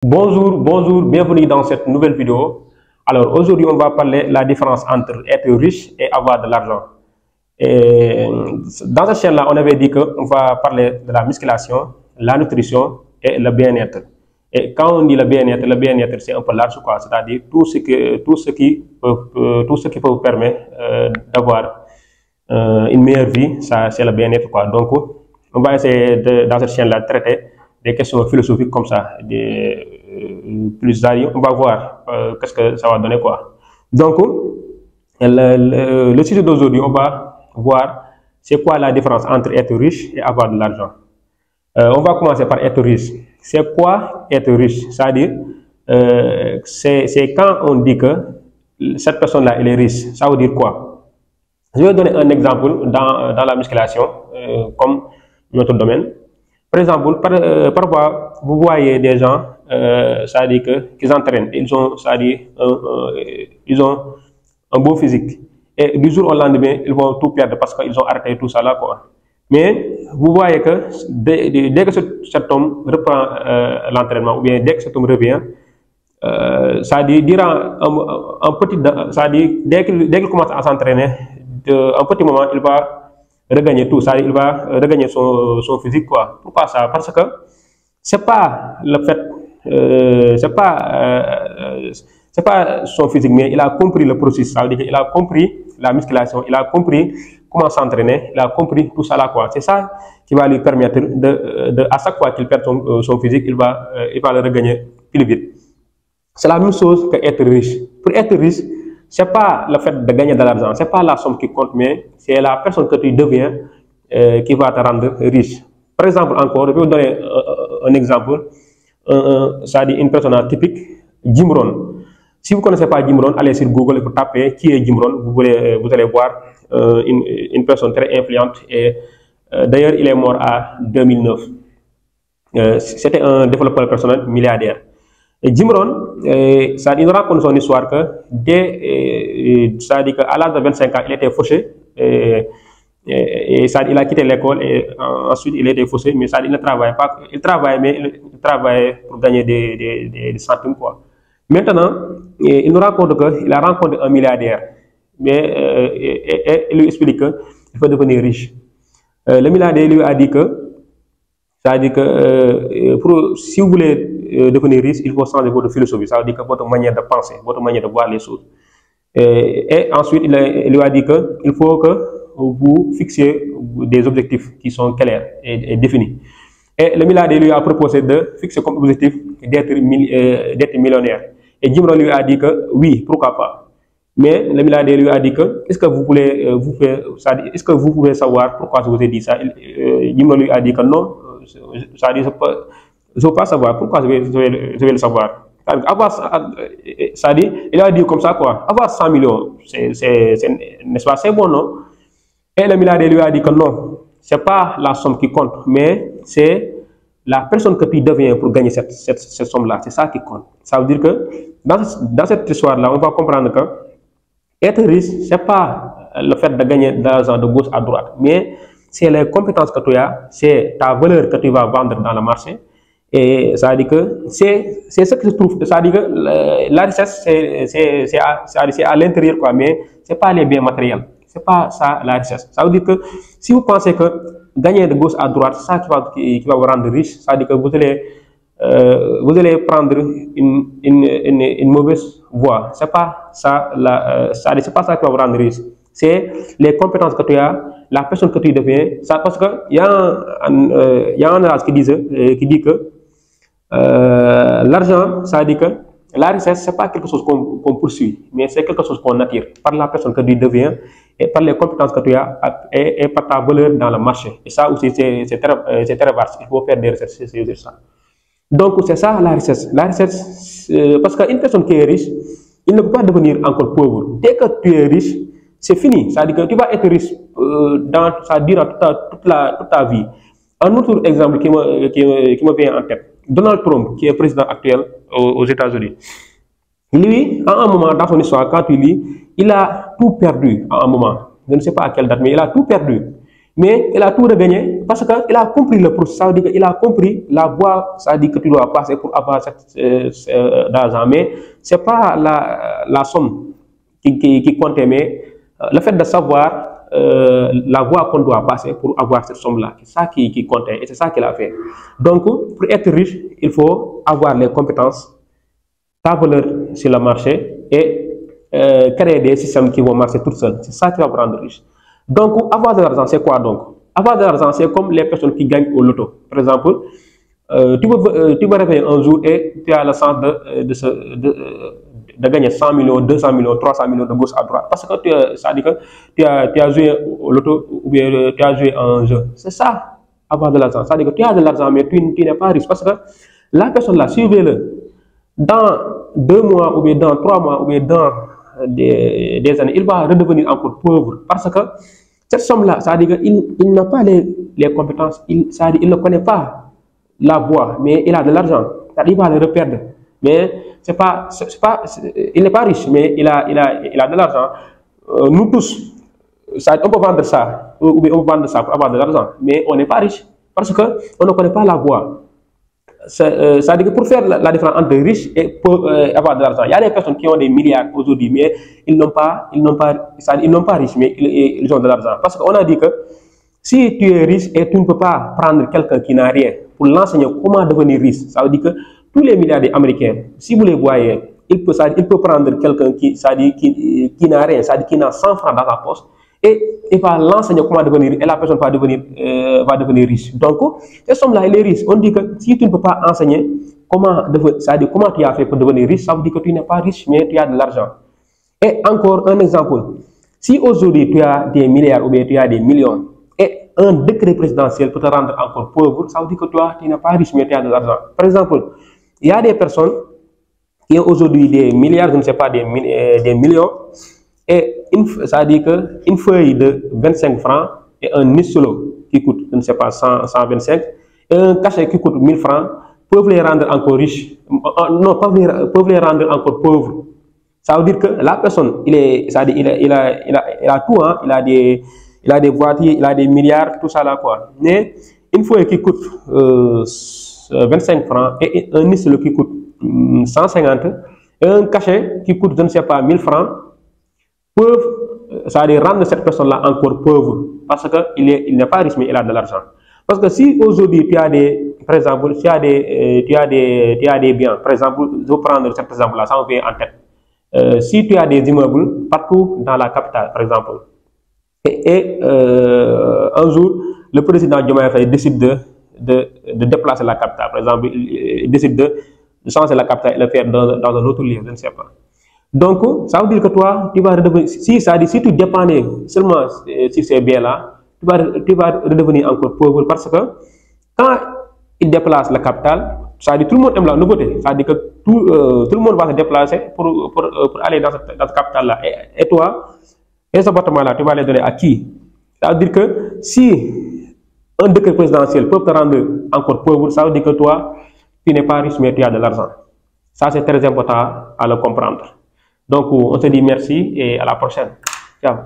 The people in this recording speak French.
Bonjour, bienvenue dans cette nouvelle vidéo. Alors aujourd'hui, on va parler de la différence entre être riche et avoir de l'argent. Et dans cette chaîne-là, on avait dit qu'on va parler de la musculation, la nutrition et le bien-être. Et quand on dit le bien-être, c'est un peu large, quoi. C'est-à-dire tout ce qui peut vous permettre d'avoir une meilleure vie, ça c'est le bien-être, quoi. Donc, on va essayer dans cette chaîne-là de traiter des questions philosophiques comme ça, plus on va voir qu'est-ce que ça va donner, quoi. Donc, le sujet d'aujourd'hui, on va voir c'est quoi la différence entre être riche et avoir de l'argent. On va commencer par être riche. C'est quoi être riche? C'est-à-dire, c'est quand on dit que cette personne-là, elle est riche. Ça veut dire quoi? Je vais donner un exemple dans la musculation, comme notre domaine. Par exemple, parfois, vous voyez des gens, c'est-à-dire qu'ils entraînent, ils ont un beau physique. Et du jour au lendemain, ils vont tout perdre parce qu'ils ont arrêté tout ça là, quoi. Mais vous voyez que dès que cet homme reprend l'entraînement, ou bien dès que cet homme revient, c'est-à-dire durant un petit, c'est-à-dire dès qu'il commence à s'entraîner, un petit moment, il va regagner tout, ça, il va regagner son physique, quoi. Pourquoi ça? Parce que c'est pas le fait, c'est pas son physique, mais il a compris le processus. Ça veut dire qu'il a compris la musculation, il a compris comment s'entraîner, il a compris tout ça là, quoi. C'est ça qui va lui permettre à chaque fois qu'il perd son physique, il va le regagner plus vite. C'est la même chose que être riche. Pour être riche, c'est pas le fait de gagner de l'argent, c'est pas la somme qui compte, mais c'est la personne que tu deviens qui va te rendre riche. Par exemple, encore, je vais vous donner un exemple. Ça dit une personne typique, Jim Rohn. Si vous ne connaissez pas Jim Rohn, allez sur Google et vous tapez qui est Jim Rohn, vous allez voir une personne très influente. Et d'ailleurs, il est mort en 2009. C'était un développeur personnel milliardaire. Et Jim Rohn, ça nous raconte son histoire que ça dit qu'à l'âge de 25 ans, il était fauché. Et ça, il a quitté l'école et ensuite il était fauché, mais ça, il ne travaillait pas. Il travaillait, mais il travaillait pour gagner des centimes, quoi. Maintenant, il nous raconte qu'il a rencontré un milliardaire, mais il lui explique qu'il faut devenir riche. Le milliardaire lui a dit que, c'est-à-dire que si vous voulez devenir riche, il faut changer votre philosophie, ça veut dire que votre manière de penser, votre manière de voir les choses. Et ensuite, il lui a dit qu'il faut que vous fixiez des objectifs qui sont clairs et définis. Et le milliardaire lui a proposé de fixer comme objectif d'être millionnaire. Et Jim Rohn lui a dit que oui, pourquoi pas. Mais le milliardaire lui a dit que est-ce que vous voulez est-ce que vous pouvez savoir pourquoi je vous ai dit ça? Jim Rohn lui a dit que non, ça dit je ne veux pas savoir pourquoi je vais le savoir. Ça dit, il a dit comme ça, quoi. Avoir 100 millions, n'est-ce pas, c'est bon, non? Et le milliardaire lui a dit que non, c'est pas la somme qui compte, mais c'est la personne que tu deviens pour gagner cette somme-là. C'est ça qui compte. Ça veut dire que dans cette histoire-là, on va comprendre que être riche, c'est pas le fait de gagner de l'argent de gauche à droite, mais c'est les compétences que tu as, c'est ta valeur que tu vas vendre dans le marché. Et ça veut dire que c'est ce que je trouve. Ça veut dire que la richesse, c'est à l'intérieur, quoi, mais c'est pas les biens matériels. C'est pas ça la richesse. Ça veut dire que si vous pensez que gagner de gauche à droite, c'est ça qui va vous rendre riche, ça veut dire que vous allez prendre une mauvaise voie. C'est pas ça c'est pas ça qui va vous rendre riche. C'est les compétences que tu as, la personne que tu deviens. Ça, parce que il y a un adage qui dit que l'argent, ça veut dire que la richesse, c'est pas quelque chose qu'on poursuit, mais c'est quelque chose qu'on attire par la personne que tu deviens et par les compétences que tu as et par ta valeur dans le marché. Et ça aussi, c'est très vaste. Il faut faire des recherches sur ça. Donc, c'est ça la richesse. La richesse, parce qu'une personne qui est riche, il ne peut pas devenir encore pauvre. Dès que tu es riche, c'est fini. Ça veut dire que tu vas être riche ça durant toute ta vie. Un autre exemple qui me vient en tête, Donald Trump, qui est président actuel aux États-Unis. Lui, à un moment dans son histoire, quand il lit, il a tout perdu à un moment. Je ne sais pas à quelle date, mais il a tout perdu. Mais il a tout regagné parce qu'il a compris le processus. Ça veut dire qu'il a compris la voie, ça veut dire que tu dois passer pour avoir d'argent. Mais ce n'est pas la somme qui comptait, mais le fait de savoir la voie qu'on doit passer pour avoir cette somme-là. C'est ça qui comptait et c'est ça qu'il a fait. Donc, pour être riche, il faut avoir les compétences, ta valeur sur le marché et créer des systèmes qui vont marcher tout seuls. C'est ça qui va vous rendre riche. Donc, avoir de l'argent, c'est quoi donc? Avoir de l'argent, c'est comme les personnes qui gagnent au loto. Par exemple, tu vas réveiller un jour et tu as la chance de gagner 100 millions, 200 millions, 300 millions de gauche à droite. Parce que ça dit que tu as joué au loto ou bien tu as joué à un jeu. C'est ça, avoir de l'argent. Ça dit que tu as de l'argent, mais tu n'es pas riche. Parce que la personne là, suivez-le. Dans 2 mois, ou bien dans 3 mois, ou bien dans des années, il va redevenir encore pauvre. Parce que cette somme-là, ça veut dire qu'il n'a pas les compétences, ça veut dire qu'il ne connaît pas la voie, mais il a de l'argent. Il va le reperdre. Mais il n'est pas riche, mais il a de l'argent. Nous tous, on peut vendre ça, ou bien on peut vendre ça pour avoir de l'argent, mais on n'est pas riche parce qu'on ne connaît pas la voie. Ça veut dire que pour faire la différence entre riche et pour avoir de l'argent, il y a des personnes qui ont des milliards aujourd'hui, mais ils n'ont pas riche, mais ils ont de l'argent. Parce qu'on a dit que si tu es riche et tu ne peux pas prendre quelqu'un qui n'a rien pour l'enseigner comment devenir riche, ça veut dire que tous les milliardaires américains, si vous les voyez, il peut prendre quelqu'un qui n'a rien, c'est-à-dire qui n'a 100 francs dans sa poche, et il va l'enseigner comment devenir, et la personne va devenir riche. Donc, cette somme-là, elle est riche. On dit que si tu ne peux pas enseigner comment tu as fait pour devenir riche, ça veut dire que tu n'es pas riche, mais tu as de l'argent. Et encore un exemple. Si aujourd'hui tu as des milliards ou bien tu as des millions, et un décret présidentiel peut te rendre encore pauvre, ça veut dire que toi, tu n'es pas riche, mais tu as de l'argent. Par exemple, il y a des personnes qui ont aujourd'hui des milliards, je ne sais pas, des millions, et ça veut dire qu'une feuille de 25 francs et un nisolo qui coûte, je ne sais pas, 125, et un cachet qui coûte 1000 francs, peuvent les rendre encore riches. Non, peuvent les rendre encore pauvres. Ça veut dire que la personne, il a tout, hein, il a des voitures, il a des milliards, tout ça là quoi. Mais une feuille qui coûte 25 francs et un nisolo qui coûte 150, et un cachet qui coûte, je ne sais pas, 1000 francs, peuvent rendre cette personne-là encore pauvre parce qu'il n'est pas riche, mais il a de l'argent. Parce que si aujourd'hui tu as par exemple, tu as des biens, par exemple, je vais prendre cet exemple-là, ça me vient en tête. Si tu as des immeubles partout dans la capitale, par exemple, et un jour, le président Diomaye Faye décide de déplacer la capitale, par exemple, il décide de changer la capitale et le faire dans un autre lieu, je ne sais pas. Donc, ça veut dire que toi, tu vas redevenir, si tu dépendais seulement sur ces biens-là, tu vas redevenir encore pauvre parce que quand il déplace la capitale, ça veut dire que tout le monde aime la nouveauté. Ça veut dire que tout le monde va se déplacer pour aller dans cette capitale-là. Et toi, et ce appartement-là, tu vas les donner à qui? Ça veut dire que si un décret présidentiel peut te rendre encore pauvre, ça veut dire que toi, tu n'es pas riche, mais tu as de l'argent. Ça, c'est très important à le comprendre. Donc, on se dit merci et à la prochaine. Ciao.